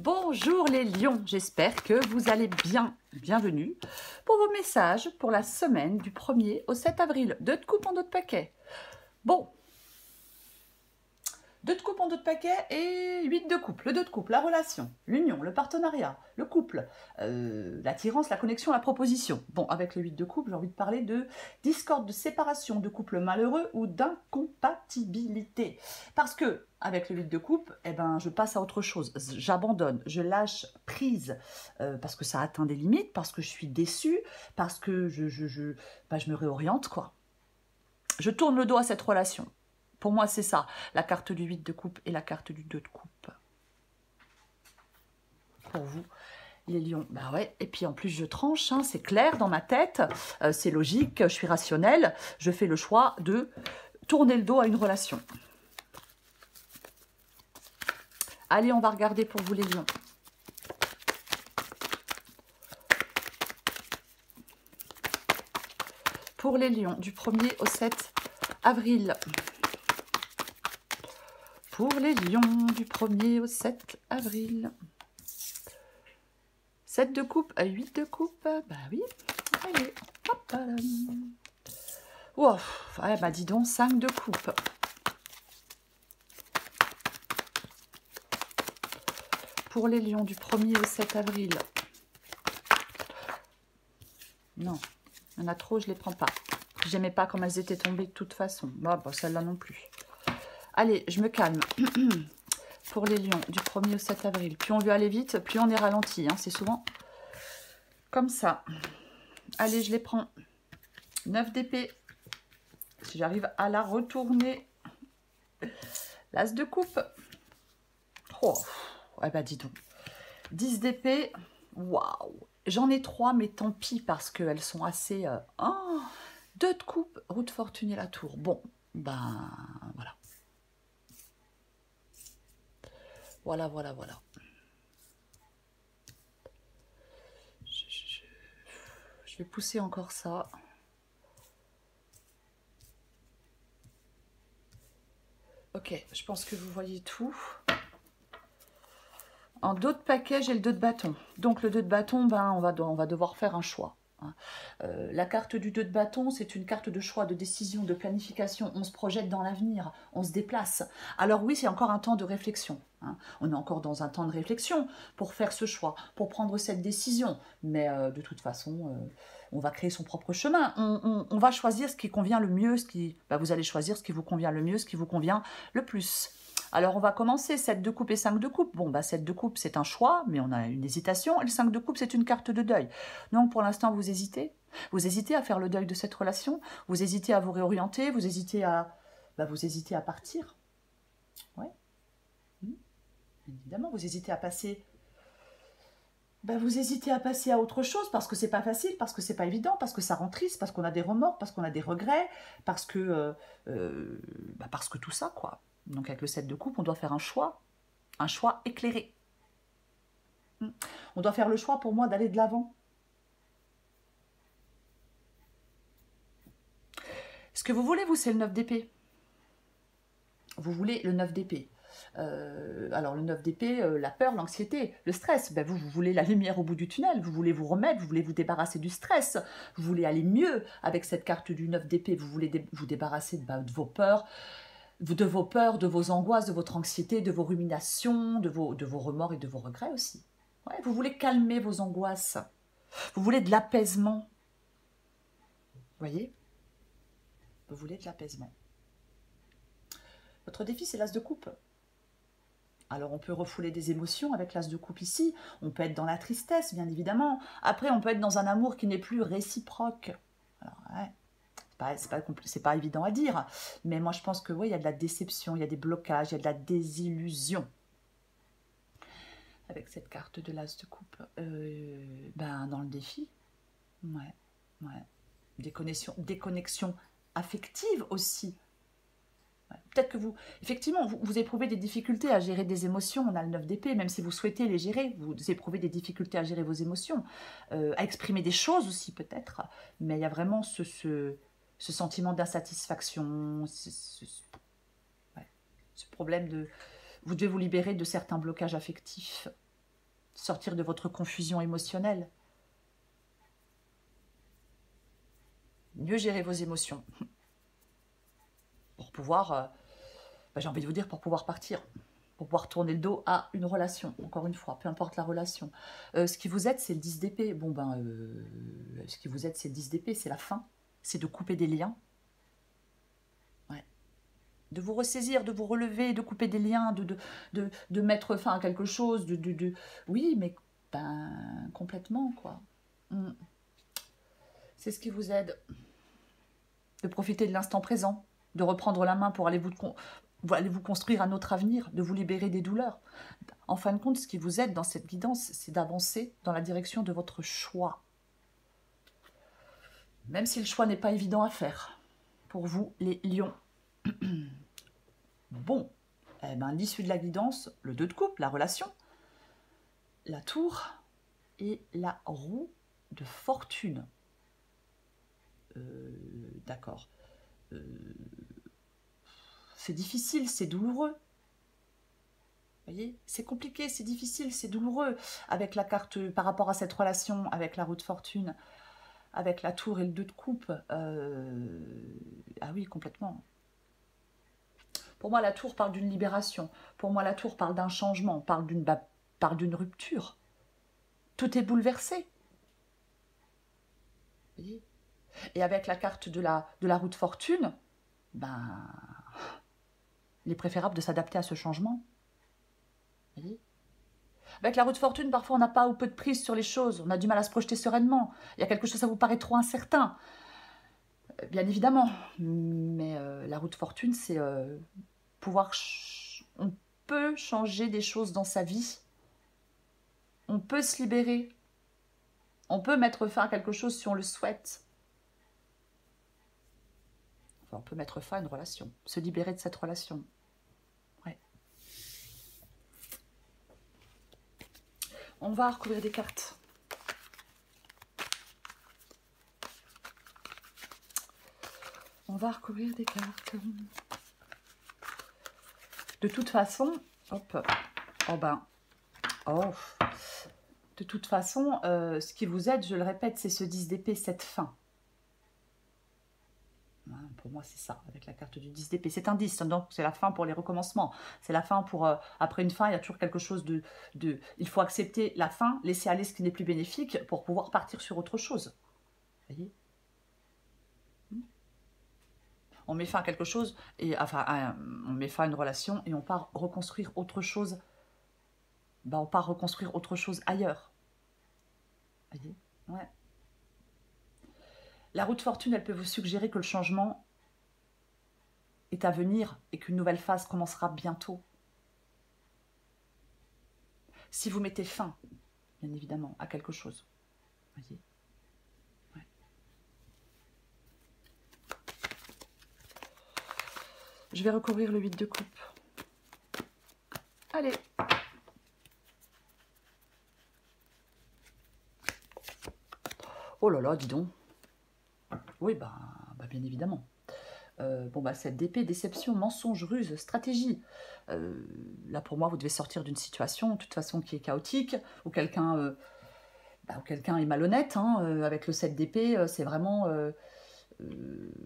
Bonjour les lions, j'espère que vous allez bien. Bienvenue pour vos messages pour la semaine du 1er au 7 avril. 2 de coupe en 2 de paquet. Bon, 2 de coupe en 2 de paquet et 8 de coupe. Le 2 de coupe, la relation, l'union, le partenariat, le couple, l'attirance, la connexion, la proposition. Bon, avec le 8 de coupe, j'ai envie de parler de discorde, de séparation, de couple malheureux ou d'incompatibilité. Parce que, avec le 8 de coupe, eh ben, je passe à autre chose. J'abandonne, je lâche prise parce que ça atteint des limites, parce que je suis déçue, parce que je me réoriente, quoi. Je tourne le dos à cette relation. Pour moi, c'est ça, la carte du 8 de coupe et la carte du 2 de coupe. Pour vous, les lions, bah ouais, et puis en plus je tranche, hein, c'est clair dans ma tête, c'est logique, je suis rationnelle, je fais le choix de tourner le dos à une relation. Allez, on va regarder pour vous les lions. Pour les lions, du 1er au 7 avril. Pour les lions, du 1er au 7 avril. 7 de coupe, 8 de coupe, bah oui, allez, hop là. Ouf, ouais, bah dis donc, 5 de coupe. Pour les lions, du 1er au 7 avril. Non, il y en a trop, je ne les prends pas. J'aimais pas comme elles étaient tombées de toute façon. Bah, celle-là non plus. Allez, je me calme. Pour les lions, du 1er au 7 avril. Plus on veut aller vite, plus on est ralenti. Hein. C'est souvent comme ça. Allez, je les prends. 9 d'épée. Si j'arrive à la retourner. L'as de coupe. Oh, ouais, bah dis donc. 10 d'épée. Waouh. J'en ai 3, mais tant pis parce qu'elles sont assez... 2 de coupe, roue de fortune et la tour. Bon, ben voilà. Voilà. Je vais pousser encore ça. Ok, je pense que vous voyez tout. En d'autres paquets, j'ai le 2 de bâton. Donc le 2 de bâton, ben, on va devoir faire un choix. La carte du 2 de bâton, c'est une carte de choix, de décision, de planification. On se projette dans l'avenir, on se déplace. Alors oui, c'est encore un temps de réflexion. Hein. On est encore dans un temps de réflexion pour faire ce choix, pour prendre cette décision. Mais de toute façon, on va créer son propre chemin. On va choisir ce qui convient le mieux. Vous allez choisir ce qui vous convient le mieux, ce qui vous convient le plus. Alors, on va commencer, 7 de coupe et 5 de coupe. Bon, 7 de coupe, c'est un choix, mais on a une hésitation. Et le 5 de coupe, c'est une carte de deuil. Donc, pour l'instant, vous hésitez. Vous hésitez à faire le deuil de cette relation. Vous hésitez à vous réorienter. Vous hésitez à partir. Oui. Évidemment, vous hésitez à passer... vous hésitez à passer à autre chose parce que c'est pas facile, parce que c'est pas évident, parce que ça rend triste, parce qu'on a des remords, parce qu'on a des regrets, parce que tout ça, quoi. Donc avec le 7 de coupe, on doit faire un choix éclairé. On doit faire le choix pour moi d'aller de l'avant. Ce que vous voulez, vous, c'est le 9 d'épée. Vous voulez le 9 d'épée. Alors le 9 d'épée, la peur, l'anxiété, le stress, vous voulez la lumière au bout du tunnel, vous voulez vous remettre, vous voulez vous débarrasser du stress, vous voulez aller mieux avec cette carte du 9 d'épée, vous voulez vous débarrasser de vos peurs, de vos angoisses, de votre anxiété, de vos ruminations, de vos remords et de vos regrets aussi. Ouais, vous voulez calmer vos angoisses, vous voulez de l'apaisement, voyez, vous voulez de l'apaisement. Votre défi, c'est l'as de coupe. Alors, on peut refouler des émotions avec l'as de coupe ici. On peut être dans la tristesse, bien évidemment. Après, on peut être dans un amour qui n'est plus réciproque. Alors, ouais, c'est pas évident à dire. Mais moi, je pense que oui, il y a de la déception, il y a des blocages, il y a de la désillusion. Avec cette carte de l'as de coupe, dans le défi. Ouais. Déconnexion affective aussi. Peut-être que effectivement, vous éprouvez des difficultés à gérer des émotions. On a le 9 d'épée, même si vous souhaitez les gérer, vous éprouvez des difficultés à gérer vos émotions, à exprimer des choses aussi peut-être. Mais il y a vraiment ce sentiment d'insatisfaction, ce problème de... Vous devez vous libérer de certains blocages affectifs. sortir de votre confusion émotionnelle, mieux gérer vos émotions, pour pouvoir, j'ai envie de vous dire, pour pouvoir partir, pour pouvoir tourner le dos à une relation, encore une fois, peu importe la relation. Ce qui vous aide, c'est le 10 d'épée. Bon, ce qui vous aide, c'est le 10 d'épée, c'est la fin, c'est de couper des liens. Ouais. De vous ressaisir, de vous relever, de couper des liens, de mettre fin à quelque chose, oui, mais complètement, quoi. C'est ce qui vous aide. De profiter de l'instant présent, de reprendre la main pour aller vous construire un autre avenir, de vous libérer des douleurs. En fin de compte, ce qui vous aide dans cette guidance, c'est d'avancer dans la direction de votre choix. Même si le choix n'est pas évident à faire. Pour vous, les lions. Bon, l'issue de la guidance, le 2 de coupe, la relation, la tour et la roue de fortune. D'accord. C'est difficile, c'est douloureux. Vous voyez, c'est compliqué, c'est difficile, c'est douloureux. Avec la carte, par rapport à cette relation, avec la roue de fortune, avec la tour et le 2 de coupe. Ah oui, complètement. Pour moi, la tour parle d'une libération. Pour moi, la tour parle d'un changement, parle d'une rupture. Tout est bouleversé. Vous voyez ? Et avec la carte de la roue de fortune, il est préférable de s'adapter à ce changement. Vous voyez ? Avec la roue de fortune, parfois on n'a pas ou peu de prise sur les choses, on a du mal à se projeter sereinement. Il y a quelque chose, ça vous paraît trop incertain. Bien évidemment, mais la roue de fortune, c'est pouvoir... On peut changer des choses dans sa vie. On peut se libérer. On peut mettre fin à quelque chose si on le souhaite. Enfin, on peut mettre fin à une relation, se libérer de cette relation. Ouais. On va recouvrir des cartes. On va recouvrir des cartes. De toute façon, hop, de toute façon, ce qui vous aide, je le répète, c'est ce 10 d'épée, cette fin. Pour moi, c'est ça, avec la carte du 10 d'épée. C'est un 10, donc c'est la fin pour les recommencements. C'est la fin pour... après une fin, il y a toujours quelque chose de... Il faut accepter la fin, laisser aller ce qui n'est plus bénéfique pour pouvoir partir sur autre chose. Vous voyez ? On met fin à quelque chose, et enfin, on met fin à une relation et on part reconstruire autre chose. On part reconstruire autre chose ailleurs. Vous voyez ? Ouais. La roue de fortune, elle peut vous suggérer que le changement est à venir et qu'une nouvelle phase commencera bientôt. Si vous mettez fin, bien évidemment, à quelque chose. Vous voyez ? Ouais. Je vais recouvrir le 8 de coupe. Allez. Oh là là, dis donc. Oui, bien évidemment. Cette d'épée, déception, mensonge, ruse, stratégie. Là, pour moi, vous devez sortir d'une situation, de toute façon, qui est chaotique, où quelqu'un est malhonnête. Avec le 7 d'épée, c'est vraiment... il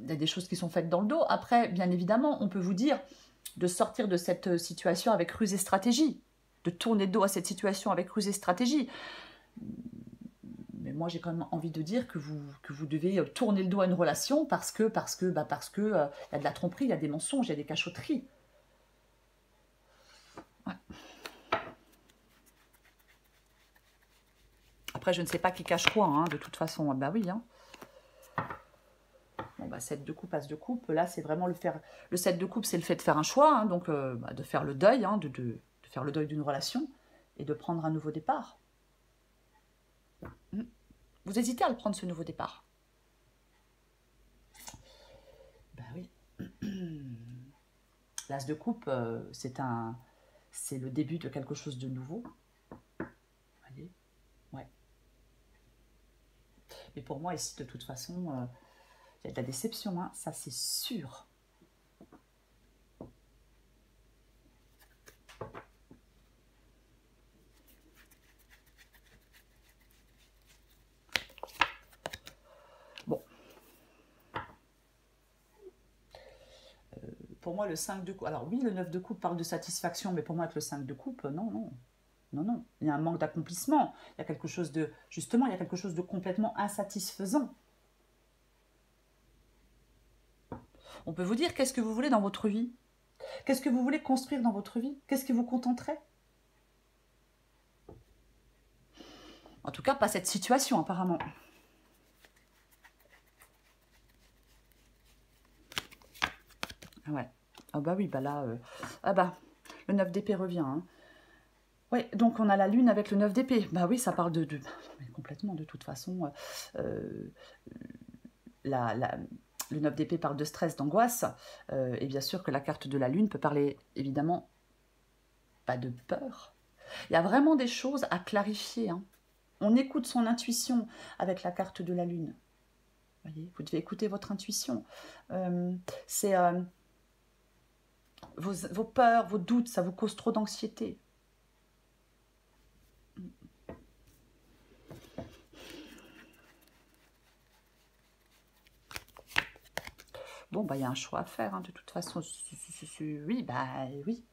y a des choses qui sont faites dans le dos. Après, bien évidemment, on peut vous dire de sortir de cette situation avec ruse et stratégie, de tourner le dos à cette situation avec ruse et stratégie. Mais moi, j'ai quand même envie de dire que vous devez tourner le dos à une relation parce que y a de la tromperie, il y a des mensonges, il y a des cachotteries. Ouais. Après, je ne sais pas qui cache quoi, de toute façon. Bah oui. 7 de coupe, as de coupe. Là, c'est vraiment le 7 de coupe, c'est le fait de faire un choix, donc de faire le deuil, de faire le deuil d'une relation et de prendre un nouveau départ. Vous hésitez à le prendre, ce nouveau départ? Ben oui. L'as de coupe, c'est le début de quelque chose de nouveau. Vous voyez? Ouais. Mais pour moi, ici, de toute façon, il y a de la déception, ça c'est sûr. pour moi, le 5 de coupe... Alors oui, le 9 de coupe parle de satisfaction, mais pour moi, avec le 5 de coupe, non, non. Non, non. Il y a un manque d'accomplissement. Il y a quelque chose de... Justement, il y a quelque chose de complètement insatisfaisant. On peut vous dire, qu'est-ce que vous voulez dans votre vie? Qu'est-ce que vous voulez construire dans votre vie? Qu'est-ce qui vous contenterait? En tout cas, pas cette situation, apparemment. Ouais. Ah bah oui, bah là... Ah bah, le 9 d'épée revient. Hein. Oui, donc on a la lune avec le 9 d'épée. Bah oui, ça parle de mais complètement, de toute façon. Le 9 d'épée parle de stress, d'angoisse. Et bien sûr que la carte de la lune peut parler, évidemment, pas de peur. Il y a vraiment des choses à clarifier. Hein. On écoute son intuition avec la carte de la lune. Voyez, vous devez écouter votre intuition. C'est vos peurs, vos doutes, ça vous cause trop d'anxiété. Bon, bah, il y a un choix à faire, hein, de toute façon. Oui, bah oui.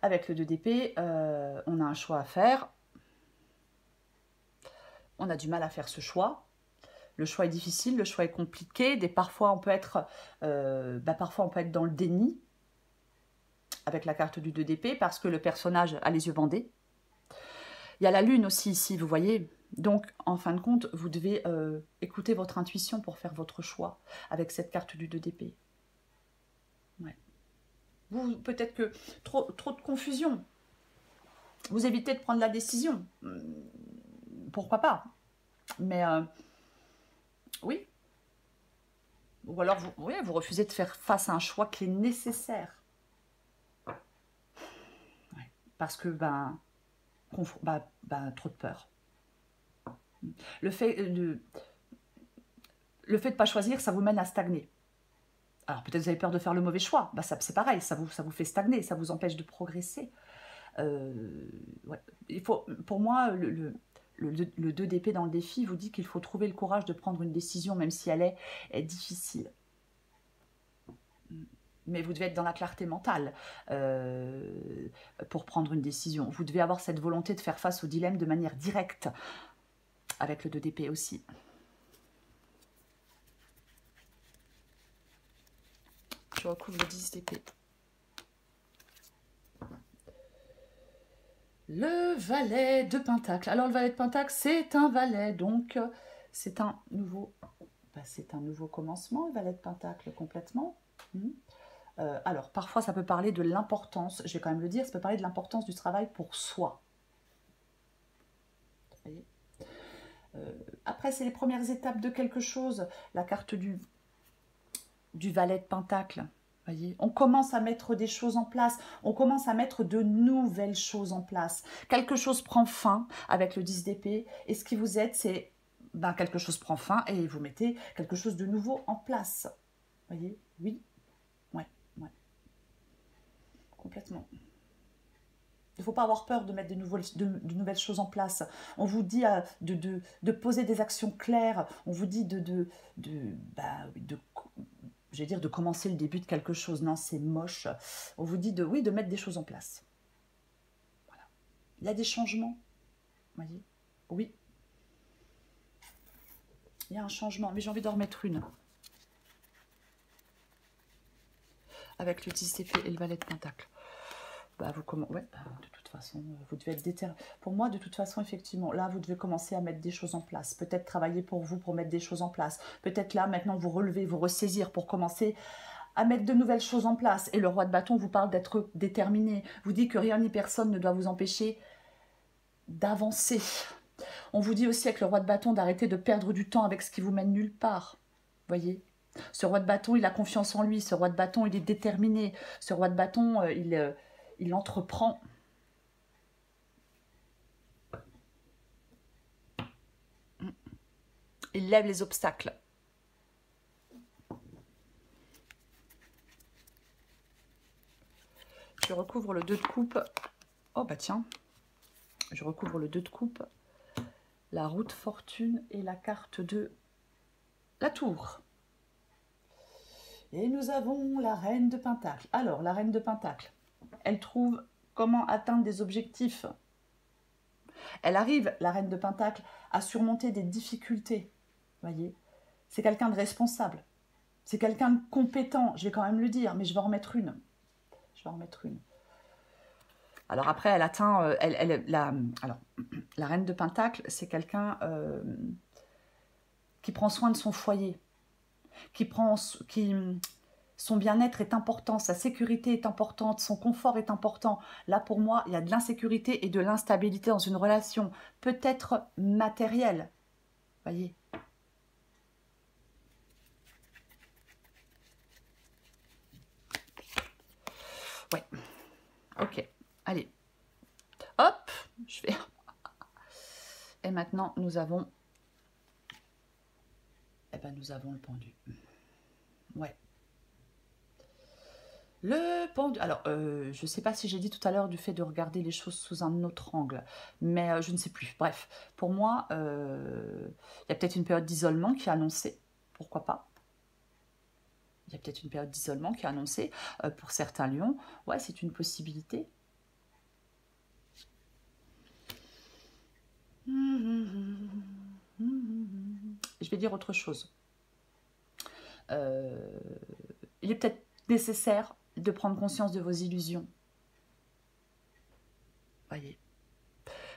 Avec le 2 d'épée, on a un choix à faire. On a du mal à faire ce choix. Le choix est difficile, le choix est compliqué. Parfois, on peut être dans le déni avec la carte du 2 d'épée parce que le personnage a les yeux bandés. Il y a la lune aussi ici, vous voyez. Donc, en fin de compte, vous devez écouter votre intuition pour faire votre choix avec cette carte du 2 d'épée. Ouais. Peut-être que trop de confusion. Vous évitez de prendre la décision. Pourquoi pas? Mais oui. Ou alors, vous refusez de faire face à un choix qui est nécessaire. Ouais. Parce que, trop de peur. Le fait de ne pas choisir, ça vous mène à stagner. Alors peut-être vous avez peur de faire le mauvais choix, c'est pareil, ça vous fait stagner, ça vous empêche de progresser. Ouais. Pour moi, le 2 d'épée dans le défi vous dit qu'il faut trouver le courage de prendre une décision, même si elle est difficile. Mais vous devez être dans la clarté mentale pour prendre une décision. Vous devez avoir cette volonté de faire face au dilemme de manière directe, avec le 2 d'épée aussi. Je recouvre le 10 d'épée. Le valet de pentacle. Alors le valet de pentacle, c'est un valet, donc c'est un nouveau commencement, le valet de pentacle complètement. Alors parfois ça peut parler de l'importance, je vais quand même le dire, ça peut parler de l'importance du travail pour soi. Vous voyez, après c'est les premières étapes de quelque chose, la carte du valet de pentacle. Voyez, on commence à mettre des choses en place, on commence à mettre de nouvelles choses en place. Quelque chose prend fin avec le 10 d'épée, et ce qui vous aide, c'est quelque chose prend fin et vous mettez quelque chose de nouveau en place. Voyez, oui, ouais, complètement. Il ne faut pas avoir peur de mettre de nouvelles choses en place. On vous dit de poser des actions claires, on vous dit de commencer le début de quelque chose. Non, c'est moche. On vous dit de mettre des choses en place. Voilà. Il y a des changements. Vous voyez? Oui. Il y a un changement, mais j'ai envie d'en remettre une. Avec le 10 d'épée et le valet de pentacle. De toute façon, vous devez être déterminé. Pour moi, de toute façon, effectivement, là, vous devez commencer à mettre des choses en place. Peut-être travailler pour vous, pour mettre des choses en place. Peut-être là, maintenant, vous relever, vous ressaisir pour commencer à mettre de nouvelles choses en place. Et le roi de bâton vous parle d'être déterminé. Vous dit que rien ni personne ne doit vous empêcher d'avancer. On vous dit aussi avec le roi de bâton d'arrêter de perdre du temps avec ce qui vous mène nulle part. Voyez ? Ce roi de bâton, il a confiance en lui. Ce roi de bâton, il est déterminé. Ce roi de bâton, il entreprend. Il lève les obstacles. Je recouvre le 2 de coupe. Oh bah tiens. Je recouvre le 2 de coupe. La roue de fortune et la carte de la tour. Et nous avons la reine de Pentacle. Alors, la reine de Pentacle, elle trouve comment atteindre des objectifs. Elle arrive, la reine de Pentacle, à surmonter des difficultés. Voyez, c'est quelqu'un de responsable. C'est quelqu'un de compétent. Je vais quand même le dire, mais je vais en remettre une. Je vais en remettre une. Alors après, elle atteint... la reine de Pentacle, c'est quelqu'un qui prend soin de son foyer. Son bien-être est important, sa sécurité est importante, son confort est important. Là, pour moi, il y a de l'insécurité et de l'instabilité dans une relation, peut-être matérielle. Voyez. Ouais. Ok. Allez. Hop. Je vais... Et maintenant, nous avons... Eh ben, nous avons le pendu. Ouais. Le pendu... Alors, je ne sais pas si j'ai dit tout à l'heure du fait de regarder les choses sous un autre angle, mais je ne sais plus. Bref, pour moi, il y a peut-être une période d'isolement qui est annoncée. Pourquoi pas? Il y a peut-être une période d'isolement qui est annoncée. Pour certains lions, ouais, c'est une possibilité. Je vais dire autre chose. Il est peut-être nécessaire de prendre conscience de vos illusions. Voyez,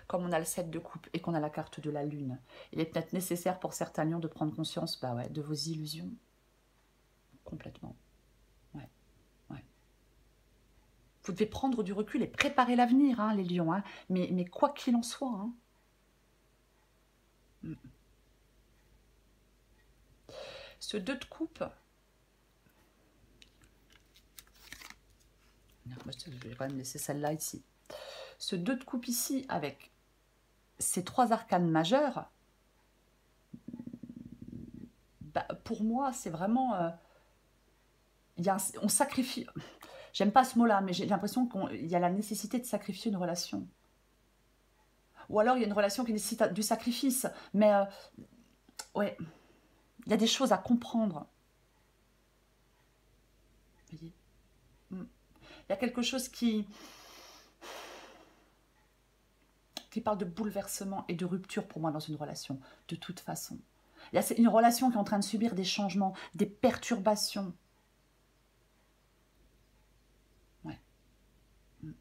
comme on a le 7 de coupe et qu'on a la carte de la lune, il est peut-être nécessaire pour certains lions de prendre conscience de vos illusions. Complètement. Ouais, ouais. Vous devez prendre du recul et préparer l'avenir, hein, les lions. Hein. Mais quoi qu'il en soit. Hein. Ce 2 de coupe... Je vais quand même laisser celle-là ici. Ce 2 de coupe ici, avec ces 3 arcanes majeures, pour moi, c'est vraiment... on sacrifie... J'aime pas ce mot-là, mais j'ai l'impression qu'il y a la nécessité de sacrifier une relation. Ou alors, il y a une relation qui nécessite du sacrifice. Mais, ouais, il y a des choses à comprendre. Vous voyez ? Il y a quelque chose qui parle de bouleversement et de rupture pour moi dans une relation, de toute façon. Il y a une relation qui est en train de subir des changements, des perturbations. Ouais. Ouais.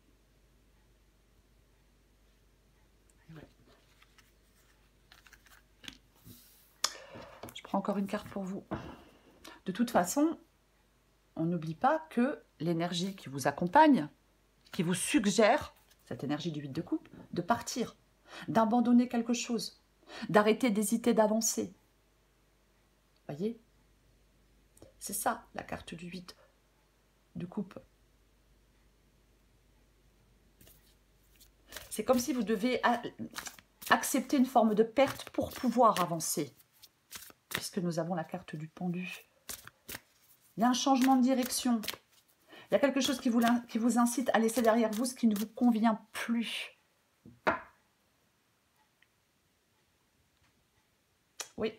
Je prends encore une carte pour vous. De toute façon, on n'oublie pas que l'énergie qui vous accompagne, qui vous suggère, cette énergie du 8 de coupe, de partir, d'abandonner quelque chose, d'arrêter d'hésiter, d'avancer. Voyez? C'est ça, la carte du 8 de coupe. C'est comme si vous devez accepter une forme de perte pour pouvoir avancer. Puisque nous avons la carte du pendu. Il y a un changement de direction. Il y a quelque chose qui vous incite à laisser derrière vous ce qui ne vous convient plus. Oui.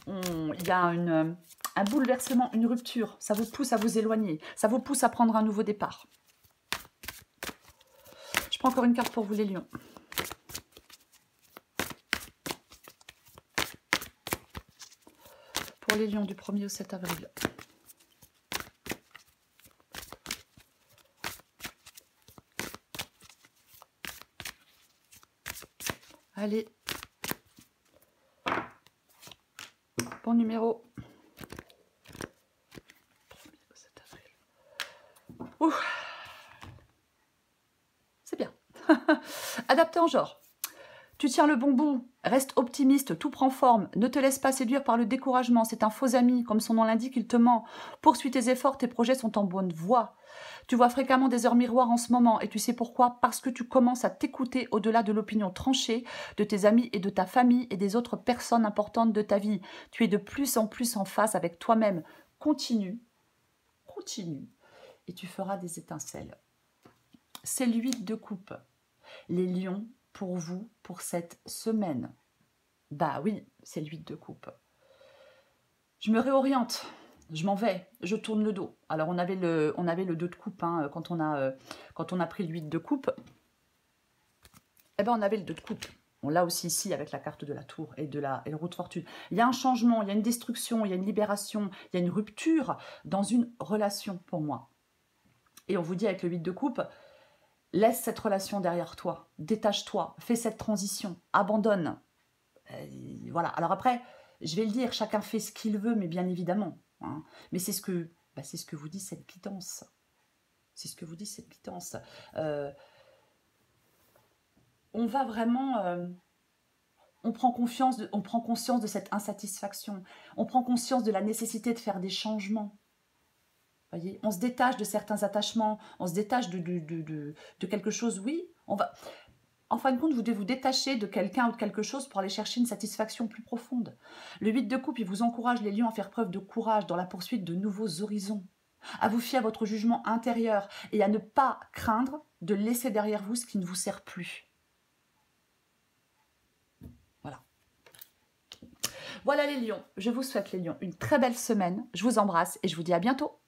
Il y a un bouleversement, une rupture. Ça vous pousse à vous éloigner. Ça vous pousse à prendre un nouveau départ. Je prends encore une carte pour vous, les lions. Pour les lions du 1er au 7 avril. Allez. Bon numéro. C'est bien. Adapté en genre. Tu tiens le bon bout, reste optimiste, tout prend forme, ne te laisse pas séduire par le découragement, c'est un faux ami, comme son nom l'indique, il te ment. Poursuis tes efforts, tes projets sont en bonne voie. Tu vois fréquemment des heures miroirs en ce moment, et tu sais pourquoi? Parce que tu commences à t'écouter au-delà de l'opinion tranchée de tes amis et de ta famille et des autres personnes importantes de ta vie. Tu es de plus en plus en phase avec toi-même. Continue, continue, et tu feras des étincelles. C'est le 8 de coupe. Les lions, pour vous, pour cette semaine. Bah oui, c'est le 8 de coupe. Je me réoriente, je m'en vais, je tourne le dos. Alors on avait le 2 de coupe hein, quand on a pris le 8 de coupe. Eh ben on avait le 2 de coupe. On l'a aussi ici avec la carte de la tour et le roue de fortune. Il y a un changement, il y a une destruction, il y a une libération, il y a une rupture dans une relation pour moi. Et on vous dit avec le 8 de coupe, laisse cette relation derrière toi, détache-toi, fais cette transition, abandonne. Voilà, alors après, je vais le dire, chacun fait ce qu'il veut, mais bien évidemment. Hein. Mais c'est ce que vous dit cette guidance. C'est ce que vous dit cette guidance. On va vraiment... on prend conscience de cette insatisfaction. On prend conscience de la nécessité de faire des changements. Voyez, on se détache de certains attachements, on se détache de quelque chose. Oui, on va... En fin de compte, vous devez vous détacher de quelqu'un ou de quelque chose pour aller chercher une satisfaction plus profonde. Le 8 de coupe, il vous encourage, les lions, à faire preuve de courage dans la poursuite de nouveaux horizons, à vous fier à votre jugement intérieur et à ne pas craindre de laisser derrière vous ce qui ne vous sert plus. Voilà. Voilà les lions. Je vous souhaite, les lions, une très belle semaine. Je vous embrasse et je vous dis à bientôt.